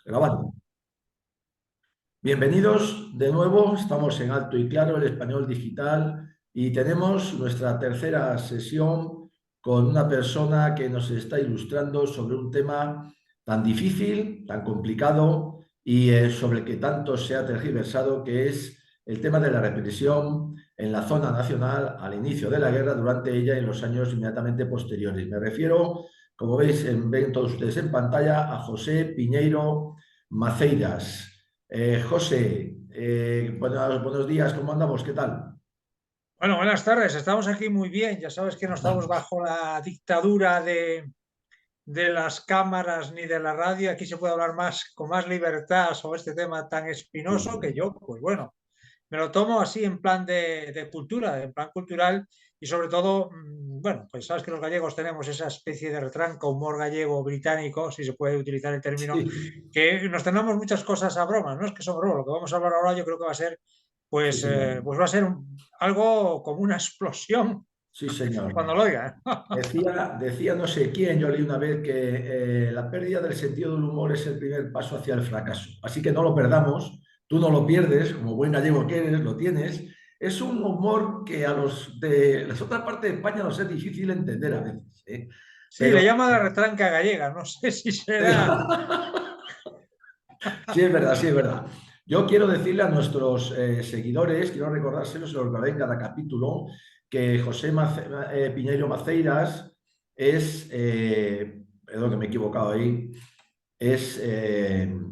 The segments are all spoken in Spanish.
Grabando. Bienvenidos de nuevo, estamos en Alto y Claro, el español digital, y tenemos nuestra tercera sesión con una persona que nos está ilustrando sobre un tema tan difícil, tan complicado y sobre el que tanto se ha tergiversado, que es el tema de la represión en la zona nacional al inicio de la guerra, durante ella y en los años inmediatamente posteriores. Me refiero, como veis, ven todos ustedes en pantalla, a José Piñeiro Maceiras. José, buenos días, ¿cómo andamos? ¿Qué tal? Bueno, buenas tardes. Estamos aquí muy bien. Ya sabes que no estamos bajo la dictadura de las cámaras ni de la radio. Aquí se puede hablar más con más libertad sobre este tema tan espinoso que yo, pues bueno, me lo tomo así en plan de cultura, en plan cultural y sobre todo, bueno, pues sabes que los gallegos tenemos esa especie de retranca, humor gallego británico, si se puede utilizar el término, Sí, que nos tenemos muchas cosas a broma, no es que son broma, lo que vamos a hablar ahora yo creo que va a ser, sí, señor. pues va a ser algo como una explosión Sí, señor. cuando lo oigan. Decía no sé quién, yo leí una vez que la pérdida del sentido del humor es el primer paso hacia el fracaso. Así que no lo perdamos, tú no lo pierdes, como buen gallego que eres, lo tienes. Es un humor que a los de las otras partes de España nos es difícil entender a veces, ¿eh? Sí, Pero le llama la retranca gallega, no sé si será. sí, es verdad, sí, es verdad. Yo quiero decirle a nuestros seguidores, quiero recordárselos, se lo recordaré en cada capítulo, que Piñeiro Maceiras es, perdón que me he equivocado ahí, es,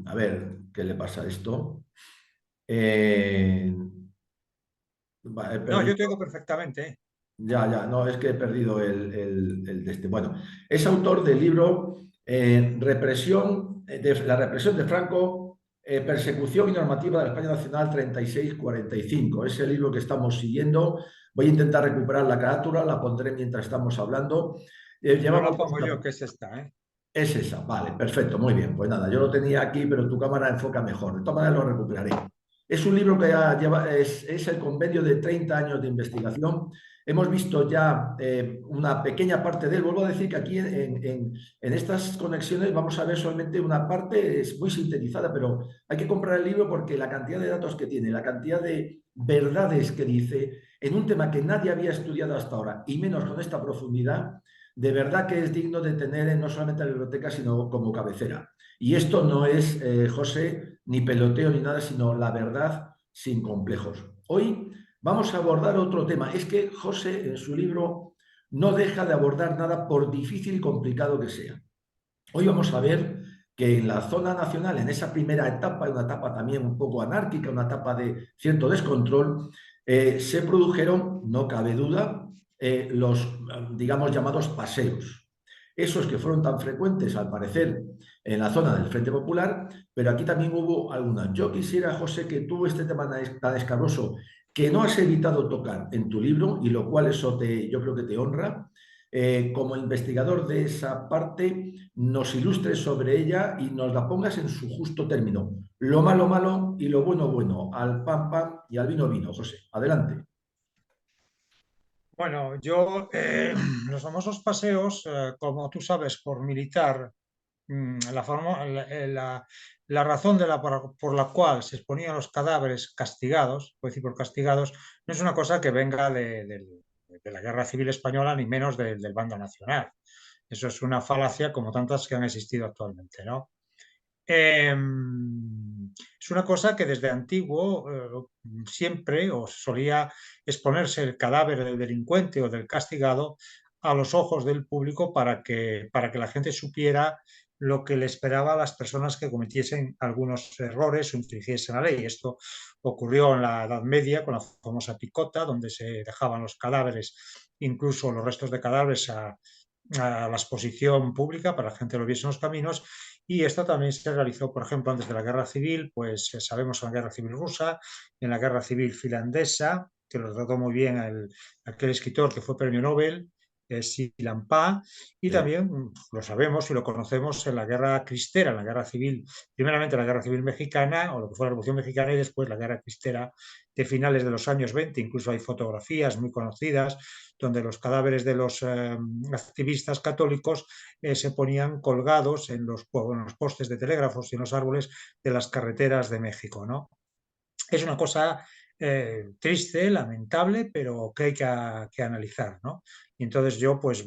a ver, ¿qué le pasa a esto? Eh, he No, yo te perdido, digo perfectamente, ¿eh? ya, no, es que he perdido el de este. Bueno, es autor del libro La represión de Franco, persecución y normativa de la España Nacional 36-45. Es el libro que estamos siguiendo. Voy a intentar recuperar la carátula, la pondré mientras estamos hablando. Yo la Llevamos pongo yo, que es esta, ¿eh? Es esa, vale, perfecto, muy bien. Pues nada, yo lo tenía aquí, pero tu cámara enfoca mejor. De todas maneras, lo recuperaré. Es un libro que es el compendio de 30 años de investigación. Hemos visto ya una pequeña parte de él. Vuelvo a decir que aquí en estas conexiones vamos a ver solamente una parte, es muy sintetizada, pero hay que comprar el libro porque la cantidad de datos que tiene, la cantidad de verdades que dice en un tema que nadie había estudiado hasta ahora, y menos con esta profundidad, de verdad que es digno de tener no solamente la biblioteca, sino como cabecera. Y esto no es, José, ni peloteo ni nada, sino la verdad sin complejos. Hoy vamos a abordar otro tema. Es que José en su libro no deja de abordar nada por difícil y complicado que sea. Hoy vamos a ver que en la zona nacional, en esa primera etapa, una etapa también un poco anárquica, una etapa de cierto descontrol, se produjeron, no cabe duda, los, digamos, llamados paseos. Esos que fueron tan frecuentes, al parecer, en la zona del Frente Popular, pero aquí también hubo algunas. Yo quisiera, José, que tú este tema tan escabroso que no has evitado tocar en tu libro, y lo cual yo creo que te honra, como investigador de esa parte, nos ilustres sobre ella y nos la pongas en su justo término. Lo malo, malo y lo bueno, bueno. Al pan, pan y al vino, vino. José, adelante. Bueno, yo, los famosos paseos, como tú sabes, por militar, la razón por la cual se exponían los cadáveres castigados, puedo decir por castigados, no es una cosa que venga de la Guerra Civil Española ni menos del bando nacional. Eso es una falacia como tantas que han existido actualmente, ¿no? Eh, es una cosa que desde antiguo siempre o solía exponerse el cadáver del delincuente o del castigado a los ojos del público para que la gente supiera lo que le esperaba a las personas que cometiesen algunos errores o infringiesen la ley. Esto ocurrió en la Edad Media con la famosa picota, donde se dejaban los cadáveres, incluso los restos de cadáveres, a la exposición pública para que la gente lo viese en los caminos. Y esto también se realizó, por ejemplo, antes de la Guerra Civil, pues sabemos en la Guerra Civil rusa, en la Guerra Civil finlandesa, que lo trató muy bien aquel escritor que fue premio Nobel, Silampá, y Sí. también lo sabemos y lo conocemos en la guerra cristera, en la guerra civil, primeramente la guerra civil mexicana, o lo que fue la Revolución Mexicana, y después la guerra cristera de finales de los años 20. Incluso hay fotografías muy conocidas donde los cadáveres de los activistas católicos se ponían colgados en los postes de telégrafos y en los árboles de las carreteras de México, ¿no? Es una cosa triste, lamentable, pero que hay que analizar, ¿no? Y entonces yo pues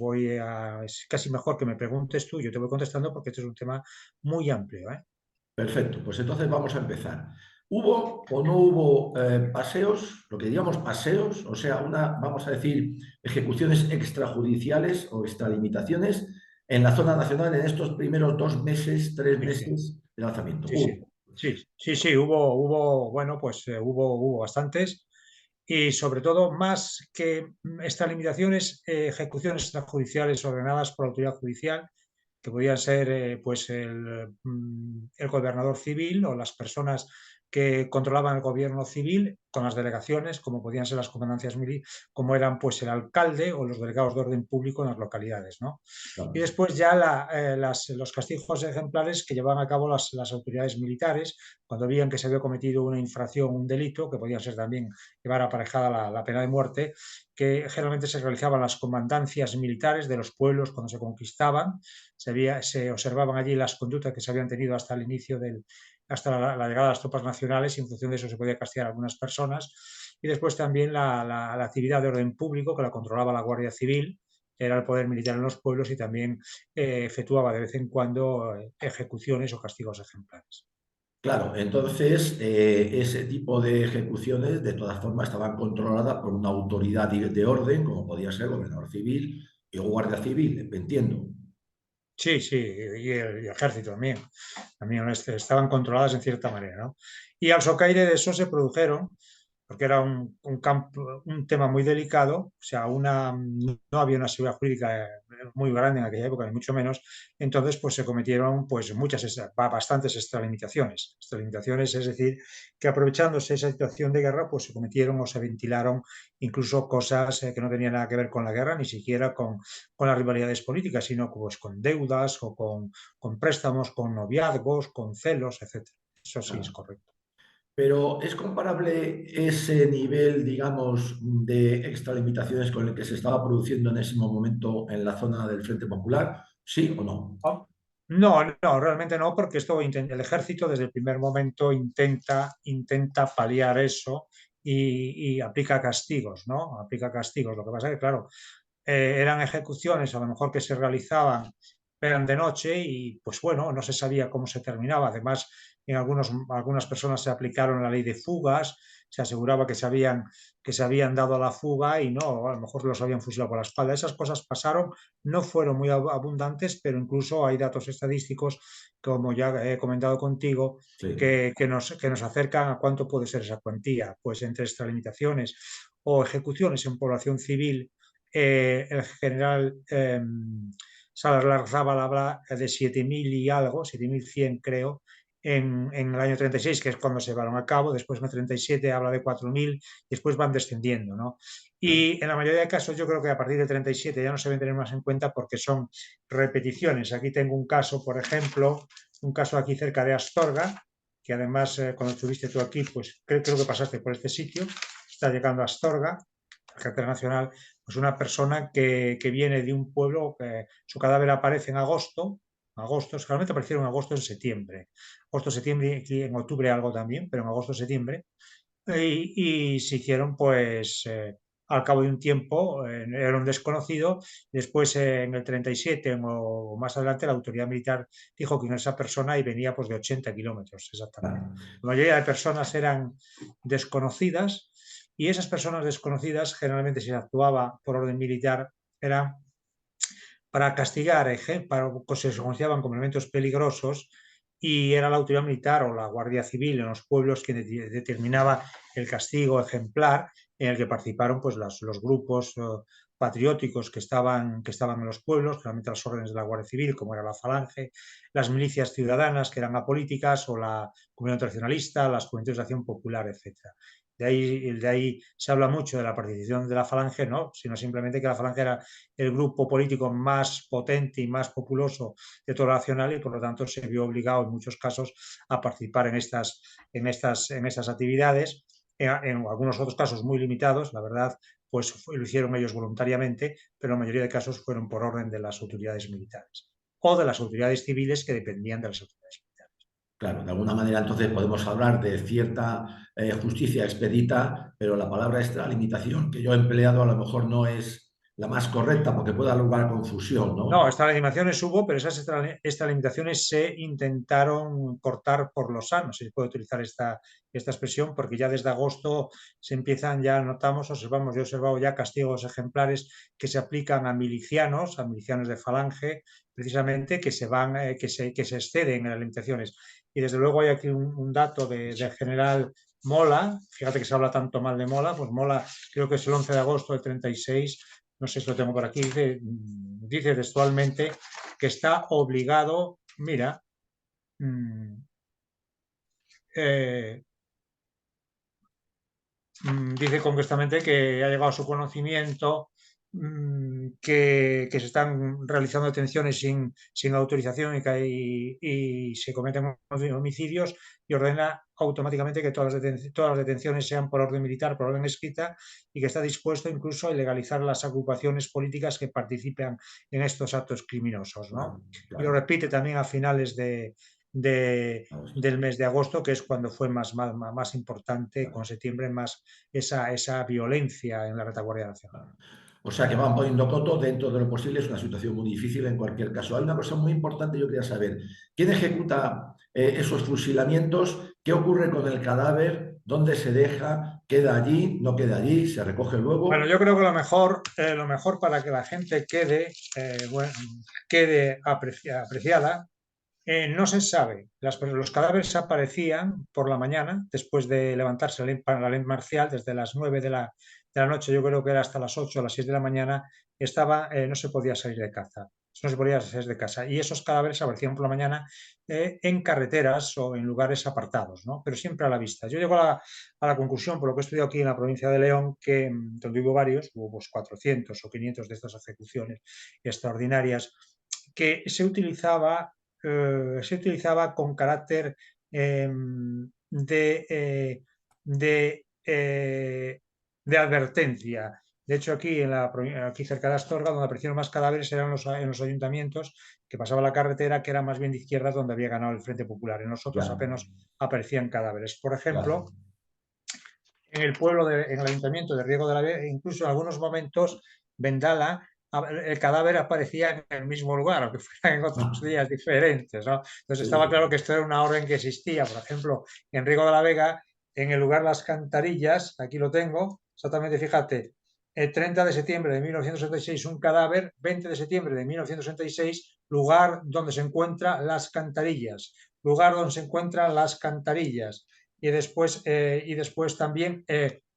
es casi mejor que me preguntes tú, yo te voy contestando porque este es un tema muy amplio, ¿eh? Perfecto, pues entonces vamos a empezar. ¿Hubo o no hubo paseos, lo que diríamos paseos, o sea, vamos a decir, ejecuciones extrajudiciales o extralimitaciones en la zona nacional en estos primeros 2 meses, tres Sí, sí, meses de lanzamiento? sí, sí, sí, bueno, pues hubo bastantes y sobre todo más que estas limitaciones, ejecuciones extrajudiciales ordenadas por la autoridad judicial que podían ser pues el gobernador civil o las personas que controlaban el gobierno civil con las delegaciones, como podían ser las comandancias militares, como eran pues el alcalde o los delegados de orden público en las localidades, ¿no? Y Claro. después ya los castigos ejemplares que llevaban a cabo las autoridades militares cuando veían que se había cometido una infracción, un delito, que podía ser también llevar aparejada la pena de muerte, que generalmente se realizaban las comandancias militares de los pueblos cuando se conquistaban. Se observaban allí las conductas que se habían tenido hasta el inicio hasta la llegada de las tropas nacionales, y en función de eso se podía castigar a algunas personas. Y después también la actividad de orden público, que la controlaba la Guardia Civil, era el poder militar en los pueblos, y también efectuaba de vez en cuando ejecuciones o castigos ejemplares. Claro, entonces ese tipo de ejecuciones de todas formas estaban controladas por una autoridad de orden, como podía ser gobernador civil o guardia civil, entiendo. Sí, sí, y el ejército también. También estaban controladas en cierta manera, ¿no? Y al socaire de eso se produjeron, porque era un tema muy delicado, o sea, no había una seguridad jurídica muy grande en aquella época, ni mucho menos. Entonces pues se cometieron pues bastantes extralimitaciones. Extralimitaciones, es decir, que aprovechándose esa situación de guerra, pues se cometieron o se ventilaron incluso cosas que no tenían nada que ver con la guerra, ni siquiera con las rivalidades políticas, sino pues, con deudas o con préstamos, con noviazgos, con celos, etcétera. Eso sí es Claro. correcto. Pero ¿es comparable ese nivel, digamos, de extralimitaciones con el que se estaba produciendo en ese momento en la zona del Frente Popular? ¿Sí o no? Oh, no, no, realmente no, porque el ejército desde el primer momento intenta paliar eso y aplica castigos, ¿no? Aplica castigos. Lo que pasa es que, claro, eran ejecuciones a lo mejor que se realizaban, eran de noche y pues bueno, no se sabía cómo se terminaba. Además, algunas personas se aplicaron la ley de fugas, se aseguraba que se habían dado a la fuga y no, a lo mejor los habían fusilado por la espalda. Esas cosas pasaron, no fueron muy abundantes, pero incluso hay datos estadísticos, como ya he comentado contigo, Sí. que nos acercan a cuánto puede ser esa cuantía. Pues entre extralimitaciones o ejecuciones en población civil, el general Salazar habla de 7.000 y algo, 7.100 creo, en el año 36, que es cuando se llevaron a cabo. Después en el 37 habla de 4.000 y después van descendiendo, ¿no? Y en la mayoría de casos yo creo que a partir del 37 ya no se deben tener más en cuenta porque son repeticiones. Aquí tengo un caso, por ejemplo, un caso aquí cerca de Astorga, que además cuando estuviste tú aquí, pues creo que pasaste por este sitio, está llegando a Astorga, la carretera nacional. Pues una persona que viene de un pueblo, que su cadáver aparece en agosto, generalmente aparecieron en agosto, en septiembre, agosto, septiembre, y en octubre algo también, pero en agosto, septiembre, y se hicieron pues al cabo de un tiempo, era un desconocido. Después en el 37 o más adelante la autoridad militar dijo que no era esa persona y venía pues de 80 kilómetros exactamente. Claro. La mayoría de personas eran desconocidas, y esas personas desconocidas generalmente, si se actuaba por orden militar, era para castigar, que se consideraban como elementos peligrosos, y era la autoridad militar o la Guardia Civil en los pueblos quien determinaba el castigo ejemplar, en el que participaron pues los grupos patrióticos que estaban en los pueblos, realmente las órdenes de la Guardia Civil, como era la Falange, las milicias ciudadanas, que eran apolíticas, o la Comunidad Tradicionalista, las Juventudes de Acción Popular, etc. De ahí se habla mucho de la participación de la Falange, no, sino simplemente que la Falange era el grupo político más potente y más populoso de toda la nacional y por lo tanto se vio obligado en muchos casos a participar en estas actividades. En algunos otros casos muy limitados, la verdad, pues lo hicieron ellos voluntariamente, pero en la mayoría de casos fueron por orden de las autoridades militares o de las autoridades civiles que dependían de las autoridades militares. Claro, de alguna manera entonces podemos hablar de cierta justicia expedita, pero la palabra extralimitación que yo he empleado a lo mejor no es la más correcta porque puede dar lugar a confusión, No, ¿no? estas limitaciones hubo, pero estas limitaciones se intentaron cortar por lo sano, si se puede utilizar esta expresión, porque ya desde agosto se empiezan, ya notamos, observamos, yo he observado ya castigos ejemplares que se aplican a milicianos de Falange, precisamente, que se van, que se exceden en las limitaciones. Y desde luego hay aquí un dato del general Mola, fíjate que se habla tanto mal de Mola, pues Mola creo que es el 11 de agosto del 36, no sé si lo tengo por aquí, dice textualmente que está obligado, mira, eh, dice concretamente que ha llegado a su conocimiento que se están realizando detenciones sin autorización y se cometen homicidios y ordena automáticamente que todas las detenciones sean por orden militar, por orden escrita y que está dispuesto incluso a ilegalizar las agrupaciones políticas que participan en estos actos criminosos, ¿no? Claro, Y lo claro. repite también a finales de, del mes de agosto, que es cuando fue más importante, con septiembre más esa violencia en la retaguardia nacional. O sea que van poniendo coto dentro de lo posible, es una situación muy difícil en cualquier caso. Hay una cosa muy importante, yo quería saber, ¿quién ejecuta esos fusilamientos? ¿Qué ocurre con el cadáver? ¿Dónde se deja? ¿Queda allí? ¿No queda allí? ¿Se recoge Bueno, luego? yo creo que lo mejor para que la gente quede apreciada, no se sabe. Los cadáveres aparecían por la mañana, después de levantarse para la ley marcial, desde las 9 de la noche, yo creo que era hasta las 8 o las 6 de la mañana, no se podía salir de caza, no se podía salir de casa. Y esos cadáveres aparecían por la mañana en carreteras o en lugares apartados, ¿no? Pero siempre a la vista. Yo llego a la conclusión, por lo que he estudiado aquí en la provincia de León, que donde hubo varios, hubo pues 400 o 500 de estas ejecuciones extraordinarias, que se utilizaba con carácter eh, de, eh, de, eh, de advertencia. De hecho, aquí cerca de Astorga, donde aparecieron más cadáveres, eran en los ayuntamientos que pasaba la carretera, que era más bien de izquierda, donde había ganado el Frente Popular. En los otros Ya, apenas aparecían cadáveres. Por ejemplo, claro. en el ayuntamiento de Riego de la Vega, incluso en algunos momentos, Vendala, el cadáver aparecía en el mismo lugar, aunque fueran en otros Ah, días diferentes, ¿no? Entonces sí, estaba sí. claro que esto era una orden que existía. Por ejemplo, en Riego de la Vega, en el lugar Las Cantarillas, aquí lo tengo, exactamente, fíjate, el 30 de septiembre de 1966 un cadáver, 20 de septiembre de 1966 lugar donde se encuentran Las Cantarillas, lugar donde se encuentran Las Cantarillas y después también,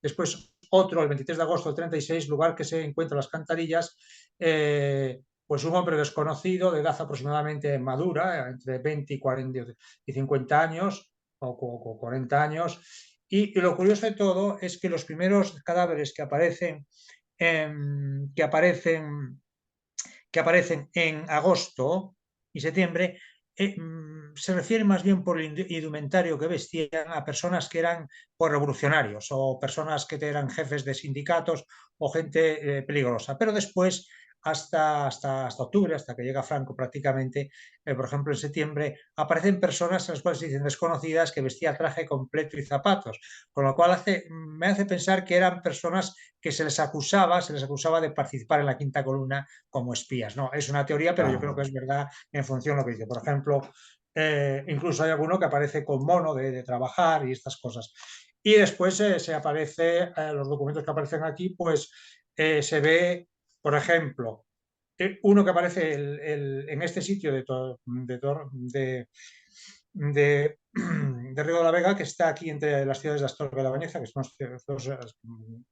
después otro, el 23 de agosto del 36, lugar que se encuentra las Cantarillas, pues un hombre desconocido de edad aproximadamente madura, entre 20 y 40 y 50 años o 40 años. Y lo curioso de todo es que los primeros cadáveres que aparecen que aparecen en agosto y septiembre se refieren más bien por el indumentario que vestían a personas que eran pues, revolucionarios o personas que eran jefes de sindicatos o gente peligrosa. Pero después, hasta octubre, hasta que llega Franco prácticamente, por ejemplo en septiembre, aparecen personas en las cuales se dicen desconocidas que vestían traje completo y zapatos, con lo cual me hace pensar que eran personas que se les acusaba de participar en la quinta columna como espías. No, es una teoría, pero yo creo que Claro. es verdad en función de lo que dice. Por ejemplo, incluso hay alguno que aparece con mono de trabajar y estas cosas. Y después se aparece, los documentos que aparecen aquí, pues se ve, por ejemplo, uno que aparece en este sitio de Río de la Vega, que está aquí entre las ciudades de Astorga y La Bañeza, que son dos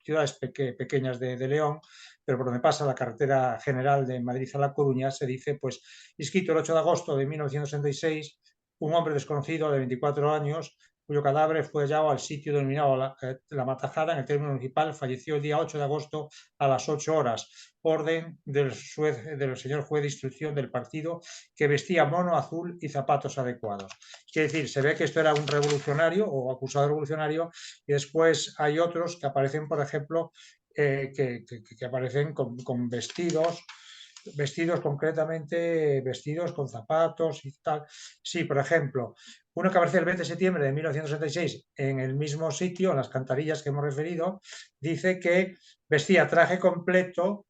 ciudades pequeñas de León, pero por donde pasa la carretera general de Madrid a La Coruña, se dice, pues, inscrito el 8 de agosto de 1966, un hombre desconocido de 24 años cuyo cadáver fue hallado al sitio denominado la Matajada en el término municipal. Falleció el día 8 de agosto a las 8 horas. Orden del señor juez de instrucción del partido, que vestía mono azul y zapatos adecuados. Es decir, se ve que esto era un revolucionario o acusado de revolucionario, y después hay otros que aparecen, por ejemplo, que aparecen con vestidos concretamente, vestidos con zapatos y tal. Sí, por ejemplo, uno que aparece el 20 de septiembre de 1966 en el mismo sitio, en las cantarillas que hemos referido, dice que vestía traje completo,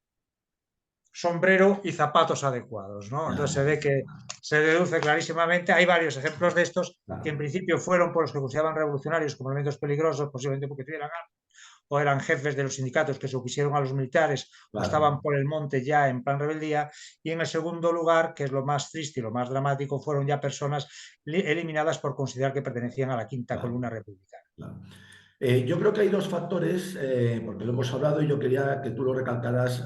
sombrero y zapatos adecuados, ¿no? Entonces se ve que se deduce clarísimamente. Hay varios ejemplos de estos que en principio fueron por los que consideraban revolucionarios como elementos peligrosos, posiblemente porque tuvieran o eran jefes de los sindicatos que se opusieron a los militares o Claro. estaban por el monte ya en plan rebeldía. Y en el segundo lugar, que es lo más triste y lo más dramático, fueron ya personas eliminadas por considerar que pertenecían a la quinta Claro, columna republicana. claro. Yo creo que hay dos factores, porque lo hemos hablado y yo quería que tú lo recalcaras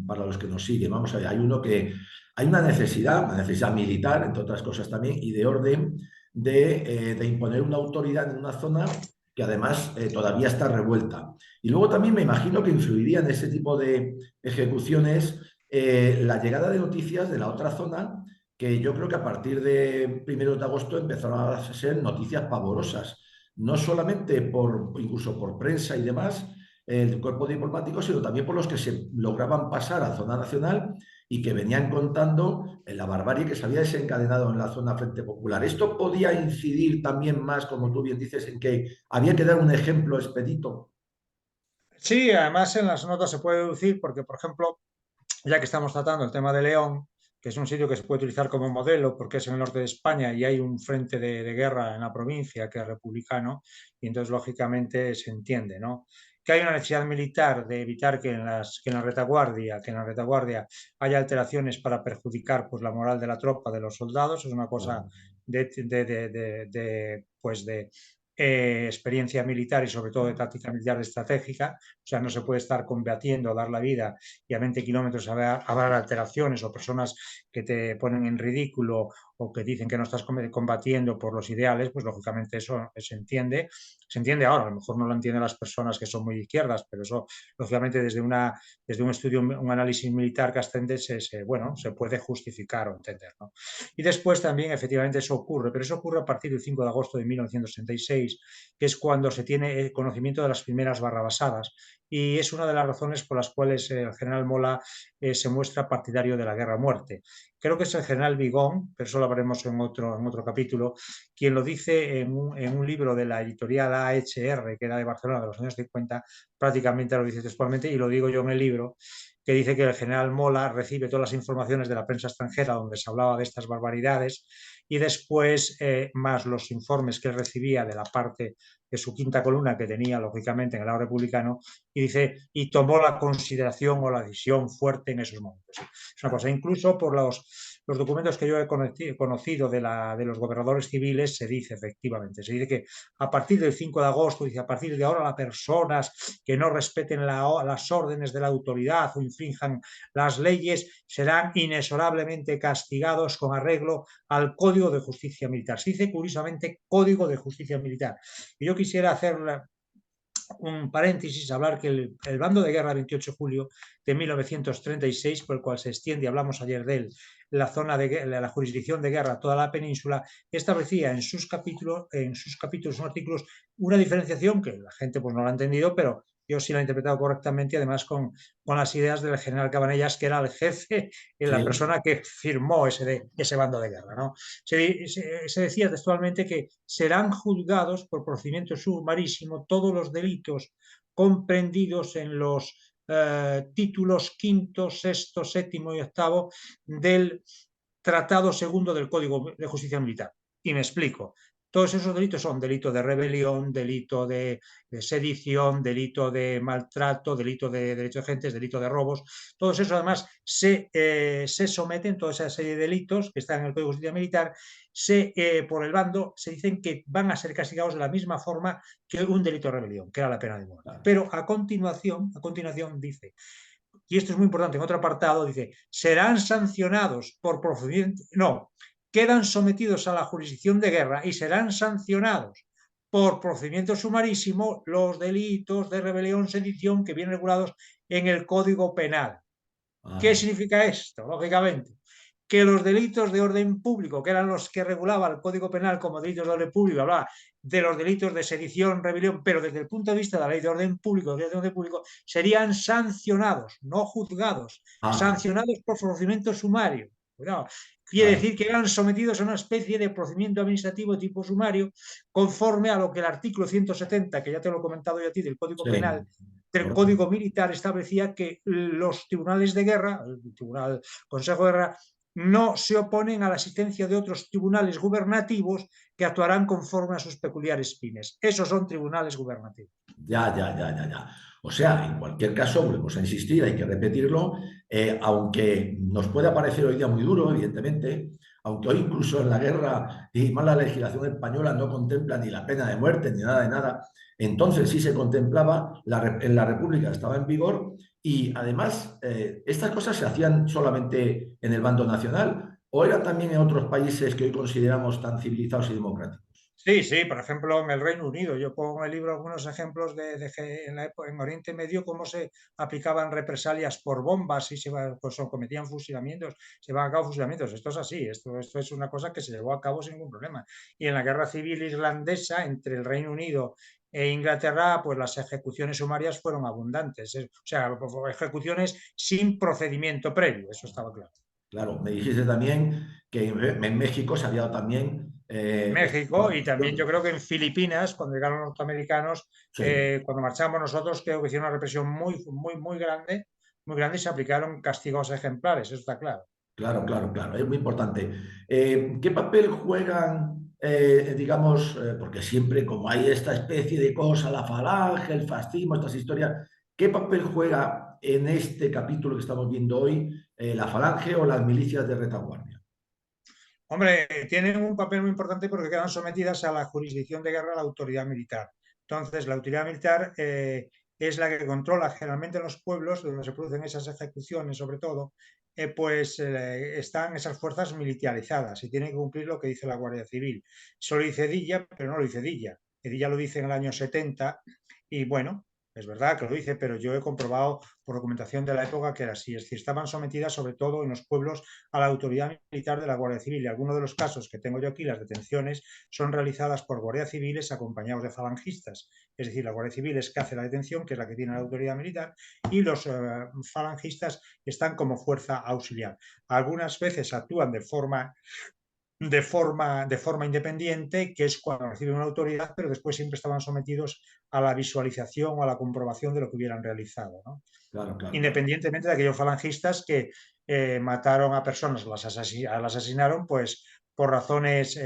para los que nos siguen. Vamos a ver, hay uno que hay una necesidad militar, entre otras cosas también, y de orden de imponer una autoridad en una zona que además todavía está revuelta. Y luego también me imagino que influiría en ese tipo de ejecuciones la llegada de noticias de la otra zona, que yo creo que a partir de 1 de agosto empezaron a ser noticias pavorosas no solamente incluso por prensa y demás, el cuerpo diplomático, sino también por los que se lograban pasar a zona nacional y que venían contando la barbarie que se había desencadenado en la zona Frente Popular. Esto podía incidir también más, como tú bien dices, en que había que dar un ejemplo expedito. Sí, además en las notas se puede deducir porque, por ejemplo, ya que estamos tratando el tema de León, que es un sitio que se puede utilizar como modelo porque es en el norte de España y hay un frente de guerra en la provincia que es republicano, y entonces lógicamente se entiende, ¿no? Que hay una necesidad militar de evitar que en la retaguardia haya alteraciones para perjudicar pues, la moral de la tropa, de los soldados, es una cosa Claro, pues experiencia militar y sobre todo de táctica militar estratégica, o sea, no se puede estar combatiendo, dar la vida y a 20 kilómetros habrá alteraciones o personas que te ponen en ridículo o que dicen que no estás combatiendo por los ideales, pues lógicamente eso se entiende ahora, a lo mejor no lo entienden las personas que son muy izquierdas, pero eso lógicamente desde un estudio, un análisis militar castrense, bueno, se puede justificar o entender, ¿no? Y después también efectivamente eso ocurre, pero eso ocurre a partir del 5 de agosto de 1966, que es cuando se tiene conocimiento de las primeras barrabasadas, y es una de las razones por las cuales el general Mola se muestra partidario de la guerra a muerte. Creo que es el general Vigón, pero eso lo veremos en otro capítulo, quien lo dice en un libro de la editorial AHR, que era de Barcelona de los años 50, prácticamente lo dice textualmente, y lo digo yo en el libro, que dice que el general Mola recibe todas las informaciones de la prensa extranjera donde se hablaba de estas barbaridades, y después más los informes que él recibía de la parte de su quinta columna que tenía lógicamente en el lado republicano, y dice, y tomó la consideración o la decisión fuerte en esos momentos. Es una cosa, claro. incluso por los documentos que yo he conocido de los gobernadores civiles, se dice efectivamente, se dice que a partir del 5 de agosto, dice, a partir de ahora las personas que no respeten las órdenes de la autoridad o infrinjan las leyes serán inexorablemente castigados con arreglo al Código de Justicia Militar. Se dice curiosamente Código de Justicia Militar. Y yo quisiera hacer un paréntesis, hablar que el bando de guerra 28 de julio de 1936, por el cual se extiende, hablamos ayer de él, la zona de la jurisdicción de guerra, toda la península, establecía en sus capítulos, y artículos, una diferenciación que la gente pues no lo ha entendido, pero yo sí la he interpretado correctamente, además con las ideas del general Cabanellas, que era el jefe, la Sí, persona que firmó ese bando de guerra, ¿no? Se decía textualmente que serán juzgados por procedimiento sumarísimo todos los delitos comprendidos en los títulos quinto, sexto, séptimo y octavo del Tratado Segundo del Código de Justicia Militar. Y me explico. Todos esos delitos son delito de rebelión, delito de sedición, delito de maltrato, delito de derecho de gentes, delito de robos. Todos esos además se someten, toda esa serie de delitos que están en el Código de Justicia Militar, por el bando se dicen que van a ser castigados de la misma forma que un delito de rebelión, que era la pena de muerte. claro. Pero a continuación dice, y esto es muy importante, en otro apartado dice, serán sancionados por procedimiento, no, quedan sometidos a la jurisdicción de guerra y serán sancionados por procedimiento sumarísimo los delitos de rebelión, sedición que vienen regulados en el Código Penal. ¿Qué Ah, significa esto? Lógicamente, que los delitos de orden público, que eran los que regulaba el Código Penal como delitos de orden público, hablaba de los delitos de sedición, rebelión, pero desde el punto de vista de la ley de orden público, serían sancionados, no juzgados, ah, sancionados por procedimiento sumario. Cuidado. Quiere claro, decir que eran sometidos a una especie de procedimiento administrativo tipo sumario, conforme a lo que el artículo 170, que ya te lo he comentado yo a ti, del Código sí, Penal, del correcto. Código Militar, establecía que los tribunales de guerra, el Tribunal Consejo de Guerra, no se oponen a la existencia de otros tribunales gubernativos que actuarán conforme a sus peculiares fines. Esos son tribunales gubernativos. Ya, ya, ya, ya, ya. O sea, en cualquier caso, volvemos a insistir, hay que repetirlo, aunque nos pueda parecer hoy día muy duro, evidentemente, aunque hoy incluso en la guerra y más la legislación española no contempla ni la pena de muerte ni nada de nada, entonces sí se contemplaba, en la República estaba en vigor y además estas cosas se hacían solamente en el bando nacional o eran también en otros países que hoy consideramos tan civilizados y democráticos. Sí, sí, por ejemplo, en el Reino Unido, yo pongo en el libro algunos ejemplos de que en Oriente Medio cómo se aplicaban represalias por bombas y pues, o cometían fusilamientos, se llevaban a cabo fusilamientos. Esto es así, esto es una cosa que se llevó a cabo sin ningún problema. Y en la guerra civil irlandesa entre el Reino Unido e Inglaterra, pues las ejecuciones sumarias fueron abundantes, o sea, ejecuciones sin procedimiento previo, eso estaba claro. Claro, me dijiste también que en México se había dado también esta México y también yo situación. creo que en Filipinas, cuando llegaron los norteamericanos, Sí, cuando marchamos nosotros, creo que hicieron una represión muy grande y se aplicaron castigos ejemplares, eso está claro. claro, claro, claro, es muy importante. ¿Qué papel juegan, digamos, porque siempre como hay esta especie de cosa, la falange, el fascismo, estas historias, qué papel juega en este capítulo que estamos viendo hoy la falange o las milicias de retaguardia? Hombre, tienen un papel muy importante porque quedan sometidas a la jurisdicción de guerra de la autoridad militar. Entonces, la autoridad militar es la que controla generalmente en los pueblos donde se producen esas ejecuciones, sobre todo, pues están esas fuerzas militarizadas y tienen que cumplir lo que dice la Guardia Civil. Solo dice Dilla, pero no lo dice Dilla. Dilla lo dice en el año 70 y bueno, es verdad que lo dice, pero yo he comprobado por documentación de la época que era así. Es decir, estaban sometidas sobre todo en los pueblos a la autoridad militar de la Guardia Civil. Y algunos de los casos que tengo yo aquí, las detenciones, son realizadas por guardias civiles acompañados de falangistas. Es decir, la Guardia Civil es que hace la detención, que es la que tiene la autoridad militar, y los falangistas están como fuerza auxiliar. Algunas veces actúan de forma independiente, que es cuando reciben una autoridad, pero después siempre estaban sometidos a la visualización o a la comprobación de lo que hubieran realizado, ¿no? Claro, claro, claro. Independientemente de aquellos falangistas que mataron a personas, las asesinaron, pues por razones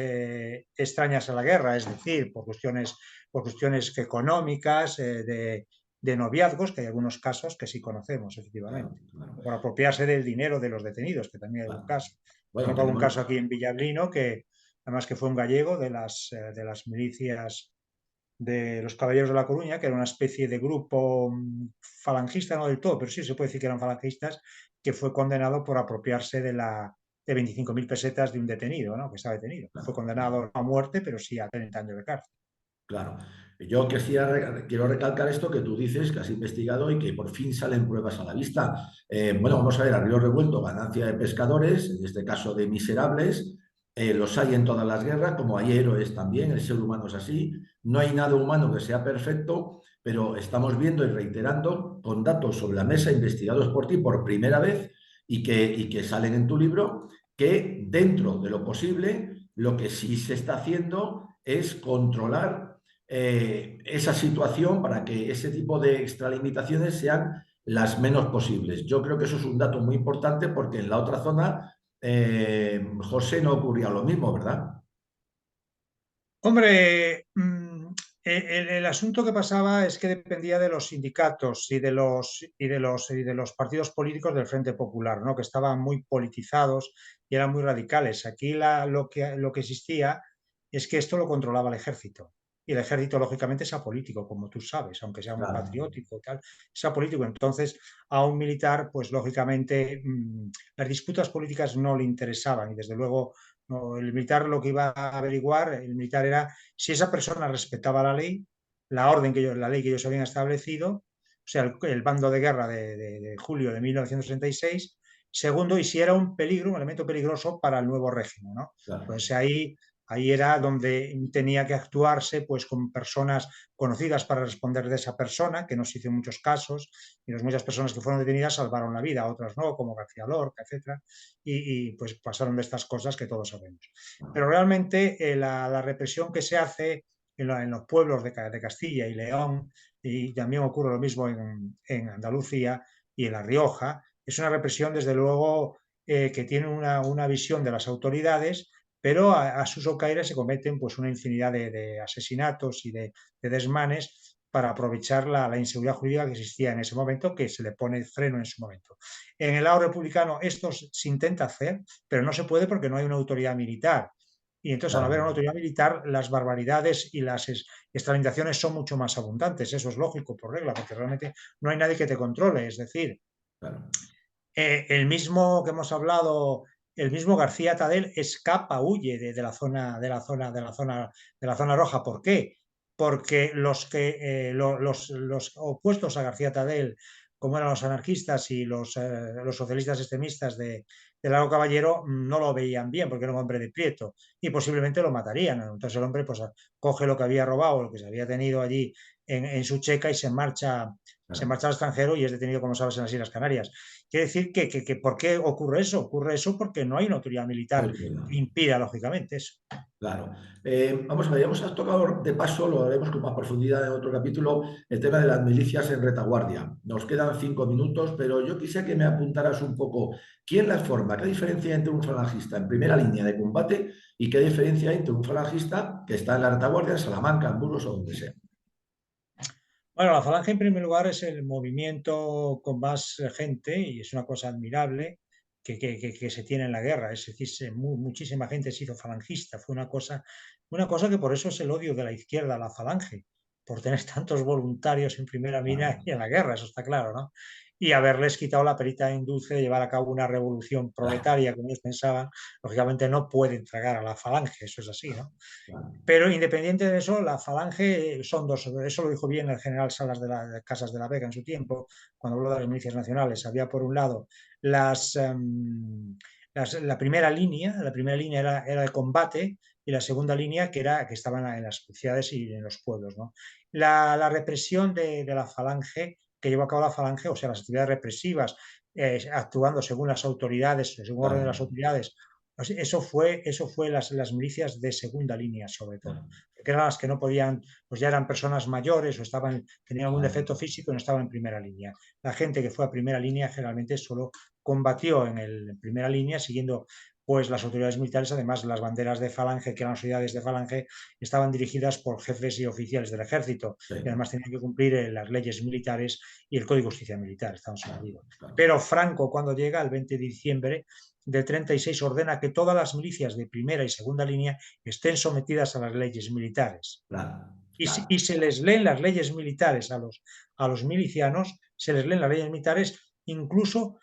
extrañas a la guerra, es decir, por cuestiones económicas, de noviazgos, que hay algunos casos que sí conocemos, Claro, efectivamente, claro, o por apropiarse del dinero de los detenidos, que también hay algún claro. caso. Bueno, Conozco algún tenemos, caso aquí en Villablino que, además que fue un gallego de las milicias de los Caballeros de La Coruña, que era una especie de grupo falangista, no del todo, pero sí se puede decir que eran falangistas, que fue condenado por apropiarse de 25.000 pesetas de un detenido, ¿no? Que estaba detenido. Fue claro, claro. condenado no a muerte, pero sí a 30 años de cárcel. Claro. Yo quiero recalcar esto que tú dices, que has investigado y que por fin salen pruebas a la vista. Bueno, vamos a ver, a río revuelto, ganancia de pescadores, en este caso de miserables, los hay en todas las guerras, como hay héroes también, el ser humano es así, no hay nada humano que sea perfecto, pero estamos viendo y reiterando con datos sobre la mesa investigados por ti por primera vez y que salen en tu libro, que dentro de lo posible, lo que sí se está haciendo es controlar esa situación para que ese tipo de extralimitaciones sean las menos posibles. Yo creo que eso es un dato muy importante porque en la otra zona, José, no ocurría lo mismo, ¿verdad? Hombre, el asunto que pasaba es que dependía de los sindicatos y de los partidos políticos del Frente Popular, ¿no? Que estaban muy politizados y eran muy radicales. Aquí lo que existía es que esto lo controlaba el ejército. Y el ejército, lógicamente, es apolítico, como tú sabes, aunque sea muy Claro, patriótico y tal, es apolítico. Entonces, a un militar, pues lógicamente, las disputas políticas no le interesaban y desde luego No, el militar lo que iba a averiguar, el militar era si esa persona respetaba la ley, la ley que ellos habían establecido, o sea, el bando de guerra de julio de 1936. Segundo, y si era un peligro, un elemento peligroso para el nuevo régimen, ¿no? claro, Pues ahí era donde tenía que actuarse pues con personas conocidas para responder de esa persona, que no se hizo en muchos casos, y las muchas personas que fueron detenidas salvaron la vida, otras no, como García Lorca, etcétera, pues pasaron de estas cosas que todos sabemos. Pero realmente la represión que se hace en los pueblos de Castilla y León, y también ocurre lo mismo en Andalucía y en La Rioja, es una represión desde luego que tiene una visión de las autoridades, pero a sus ocaires se cometen pues una infinidad de asesinatos y de desmanes para aprovechar la inseguridad jurídica que existía en ese momento, que se le pone freno en su momento. En el lado republicano esto se intenta hacer, pero no se puede porque no hay una autoridad militar. Y entonces, al haber una claro, autoridad militar, las barbaridades y las extralimitaciones son mucho más abundantes. Eso es lógico por regla, porque realmente no hay nadie que te controle. Es decir, claro. el mismo que hemos hablado, el mismo García Tadel escapa, huye de la zona roja. ¿Por qué? Porque los opuestos a García Tadel, como eran los anarquistas y los socialistas extremistas de Lago Caballero, no lo veían bien porque era un hombre de Prieto y posiblemente lo matarían. Entonces el hombre pues coge lo que había robado, lo que se había tenido allí en su checa y se Claro. marcha al extranjero y es detenido, como sabes, en las Islas Canarias. Quiere decir que ¿por qué ocurre eso? Ocurre eso porque no hay una autoridad No militar hay que duda. impida, lógicamente, eso. Claro. Vamos a ver, hemos tocado de paso, lo haremos con más profundidad en otro capítulo, el tema de las milicias en retaguardia. Nos quedan 5 minutos, pero yo quisiera que me apuntaras un poco quién las forma, qué diferencia hay entre un falangista en primera línea de combate y qué diferencia hay entre un falangista que está en la retaguardia, en Salamanca, en Burgos o donde sea. Bueno, la falange en primer lugar es el movimiento con más gente y es una cosa admirable que se tiene en la guerra. Es decir, muchísima gente se hizo falangista. Fue una cosa que por eso es el odio de la izquierda a la falange, por tener tantos voluntarios en primera línea Claro, y en la guerra, eso está claro, ¿no? Y haberles quitado la perita en dulce de llevar a cabo una revolución claro, proletaria, como ellos pensaban, lógicamente no pueden tragar a la falange, eso es así, ¿no? claro. Pero independiente de eso, la falange son dos. Eso lo dijo bien el general Salas de Casas de la Vega en su tiempo, cuando habló de las milicias nacionales. Había por un lado las, la primera línea era de combate y la segunda línea que estaban en las ciudades y en los pueblos, ¿no? La represión de la falange, que llevó a cabo la falange, o sea, las actividades represivas, actuando según las autoridades, según orden de Claro, las autoridades, eso fue las milicias de segunda línea, sobre todo, claro, porque eran las que no podían, pues ya eran personas mayores o tenían algún claro, defecto físico y no estaban en primera línea. La gente que fue a primera línea generalmente solo combatió en primera línea siguiendo pues las autoridades militares. Además, las banderas de falange, que eran las unidades de falange, estaban dirigidas por jefes y oficiales del ejército sí, y además tenían que cumplir las leyes militares y el Código de Justicia Militar, estamos claro, entendidos. claro, Pero Franco, cuando llega el 20 de diciembre del 36, ordena que todas las milicias de primera y segunda línea estén sometidas a las leyes militares. claro, Y se les leen las leyes militares a los milicianos, se les leen las leyes militares, incluso,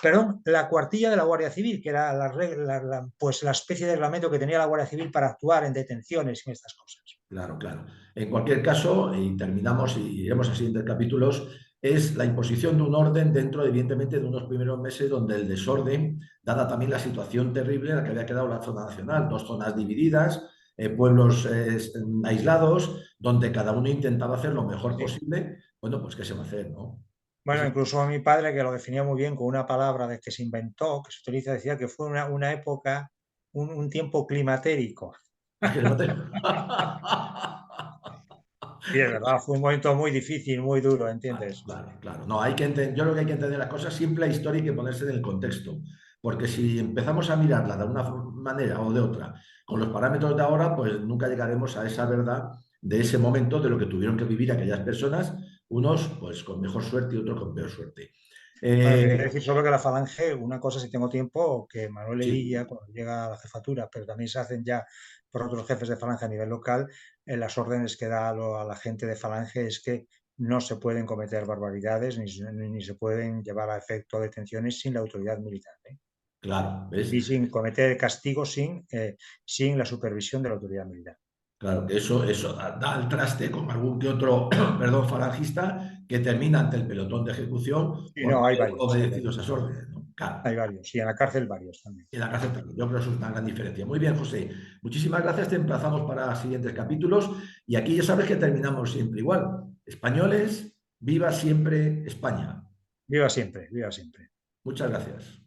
perdón, la cuartilla de la Guardia Civil, que era pues la especie de reglamento que tenía la Guardia Civil para actuar en detenciones y en estas cosas. claro, claro. En cualquier caso, y terminamos y iremos a siguientes capítulos, es la imposición de un orden dentro, evidentemente, de unos primeros meses donde el desorden, dada también la situación terrible en la que había quedado la zona nacional, dos zonas divididas, pueblos aislados, donde cada uno intentaba hacer lo mejor Sí. posible, bueno, pues ¿qué se va a hacer, no? Bueno, incluso a mi padre, que lo definía muy bien con una palabra de que se inventó, que se utiliza, decía que fue una época, un tiempo climatérico. ¿A que no te- Y es verdad, fue un momento muy difícil, muy duro, Vale, ¿entiendes? vale, claro. No, yo creo que hay que entender las cosas simple, historia y que ponerse en el contexto. Porque si empezamos a mirarla de una manera o de otra, con los parámetros de ahora, pues nunca llegaremos a esa verdad de ese momento, de lo que tuvieron que vivir aquellas personas, unos pues con mejor suerte y otros con peor suerte. Bueno, Eh, quería decir solo que la Falange, una cosa si tengo tiempo, que Manuel sí, Levilla, cuando llega a la jefatura, pero también se hacen ya por otros jefes de Falange a nivel local, las órdenes que da a la gente de Falange es que no se pueden cometer barbaridades ni se pueden llevar a efecto detenciones sin la autoridad militar, ¿eh? Claro, ¿ves? y sin cometer castigo sin la supervisión de la autoridad militar. Claro, que eso da al traste con algún que otro, perdón, falangista que termina ante el pelotón de ejecución Y por no, no hay haber varios, hay obedecido esas varios, órdenes, ¿no? Claro. hay varios. Y en la cárcel varios también. En la cárcel también. Yo creo que eso es una gran diferencia. Muy bien, José. Muchísimas gracias. Te emplazamos para siguientes capítulos. Y aquí ya sabes que terminamos siempre igual. Españoles, viva siempre España. Viva siempre, viva siempre. Muchas gracias.